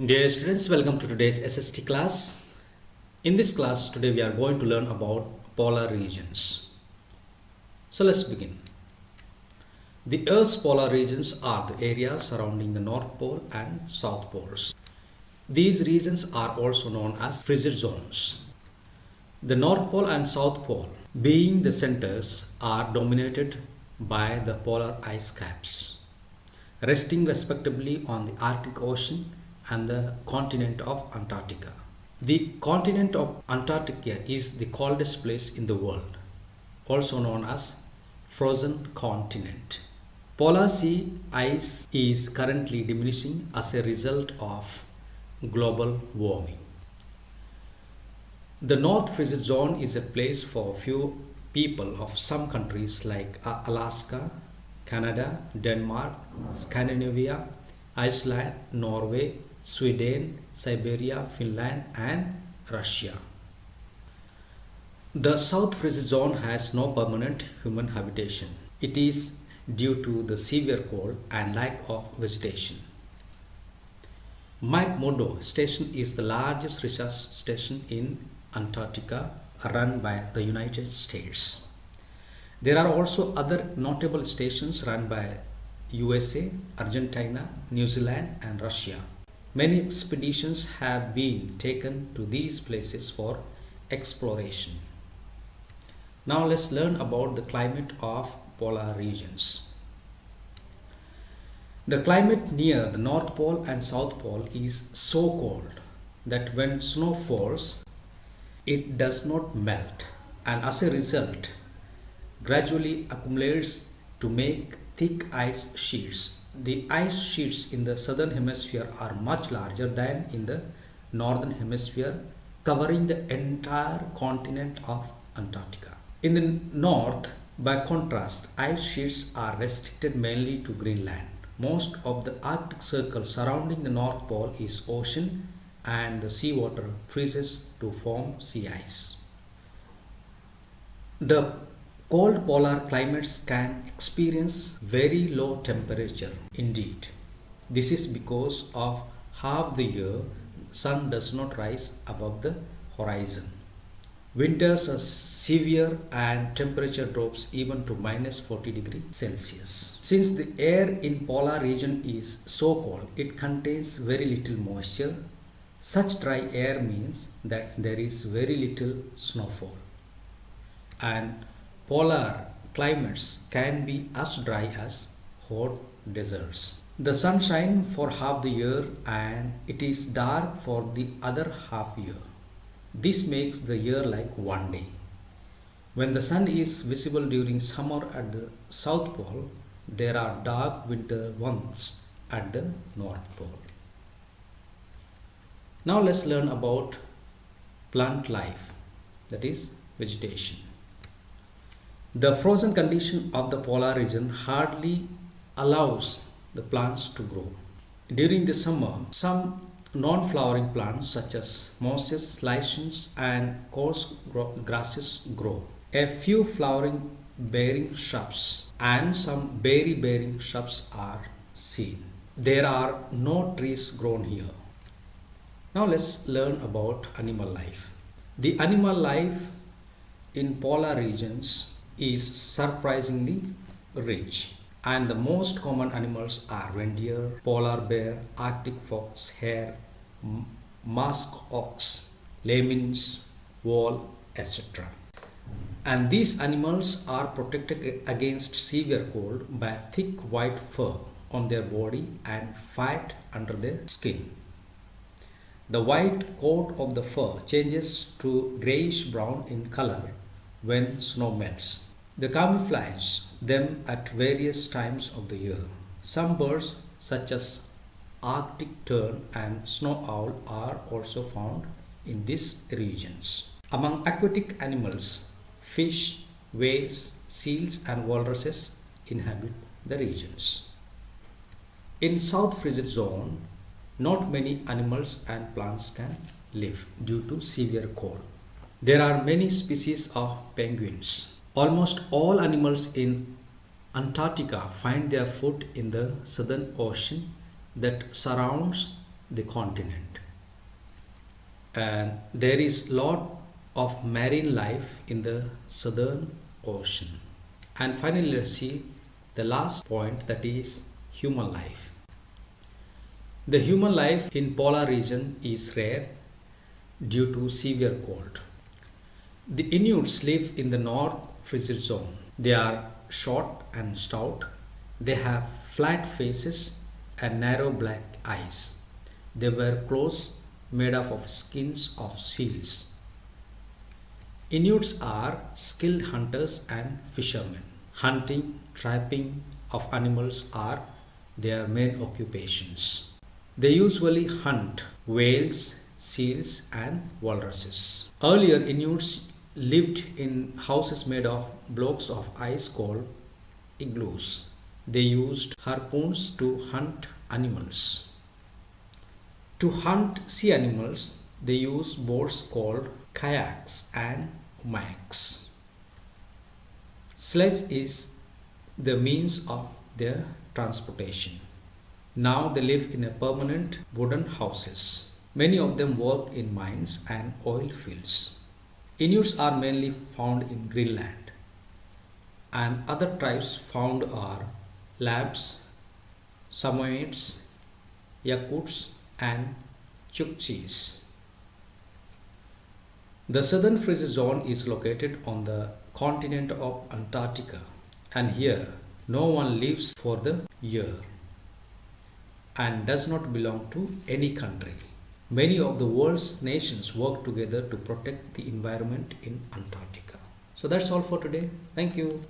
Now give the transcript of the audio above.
Dear students, welcome to today's SST class. In this class, today we are going to learn about polar regions. So let's begin. The Earth's polar regions are the areas surrounding the North Pole and South Poles. These regions are also known as Frigid Zones. The North Pole and South Pole, being the centers, are dominated by the polar ice caps, resting respectively on the Arctic Ocean and the continent of Antarctica. The continent of Antarctica is the coldest place in the world, also known as frozen continent. Polar sea ice is currently diminishing as a result of global warming. The North Frigid Zone is a place for few people of some countries like Alaska, Canada, Denmark, Scandinavia, Iceland, Norway, Sweden, Siberia, Finland, and Russia. The South Frigid Zone has no permanent human habitation. It is due to the severe cold and lack of vegetation. McMurdo Station is the largest research station in Antarctica run by the United States. There are also other notable stations run by USA, Argentina, New Zealand, and Russia. Many expeditions have been taken to these places for exploration. Now let's learn about the climate of polar regions. The climate near the North Pole and South Pole is so cold that when snow falls, it does not melt, and as a result, gradually accumulates to make thick ice sheets. The ice sheets in the southern hemisphere are much larger than in the northern hemisphere, covering the entire continent of Antarctica. In the north, by contrast, ice sheets are restricted mainly to Greenland. Most of the Arctic Circle surrounding the North Pole is ocean, and the seawater freezes to form sea ice. The cold polar climates can experience very low temperature indeed. This is because of half the year sun does not rise above the horizon. Winters are severe and temperature drops even to minus 40 degrees Celsius. Since the air in polar region is so cold, it contains very little moisture. Such dry air means that there is very little snowfall. And polar climates can be as dry as hot deserts. The sun shines for half the year and it is dark for the other half year. This makes the year like one day. When the sun is visible during summer at the South Pole, there are dark winter ones at the North Pole. Now let's learn about plant life, that is vegetation. The frozen condition of the polar region hardly allows the plants to grow. During the summer, some non-flowering plants such as mosses, lichens, and coarse grasses grow. A few flowering bearing shrubs and some berry bearing shrubs are seen. There are no trees grown here. Now let's learn about animal life. The animal life in polar regions is surprisingly rich, and the most common animals are reindeer, polar bear, Arctic fox, hare, musk ox, lemmings, whale, etc. And these animals are protected against severe cold by thick white fur on their body and fat under their skin. The white coat of the fur changes to grayish brown in color when snow melts. They camouflage them at various times of the year. Some birds, such as Arctic tern and snow owl, are also found in these regions. Among aquatic animals, fish, whales, seals, and walruses inhabit the regions. In South Frigid Zone, not many animals and plants can live due to severe cold. There are many species of penguins. Almost all animals in Antarctica find their food in the Southern Ocean that surrounds the continent. And there is lot of marine life in the southern ocean. And finally, let's see the last point, that is human life. The human life in polar region is rare due to severe cold. The Inuits live in the North Frigid Zone. They are short and stout. They have flat faces and narrow black eyes. They wear clothes made up of skins of seals. Inuits are skilled hunters and fishermen. Hunting, trapping of animals are their main occupations. They usually hunt whales, seals, and walruses. Earlier, Inuits lived in houses made of blocks of ice called igloos. They used harpoons to hunt animals. To hunt sea animals, they use boats called kayaks and umaks. Sledge is the means of their transportation. Now they live in a permanent wooden houses. Many of them work in mines and oil fields. Inuits are mainly found in Greenland, and other tribes found are Lapps, Samoyeds, Yakuts, and Chukchis. The southern frigid zone is located on the continent of Antarctica, and here no one lives for the year and does not belong to any country. Many of the world's nations work together to protect the environment in Antarctica. So that's all for today. Thank you.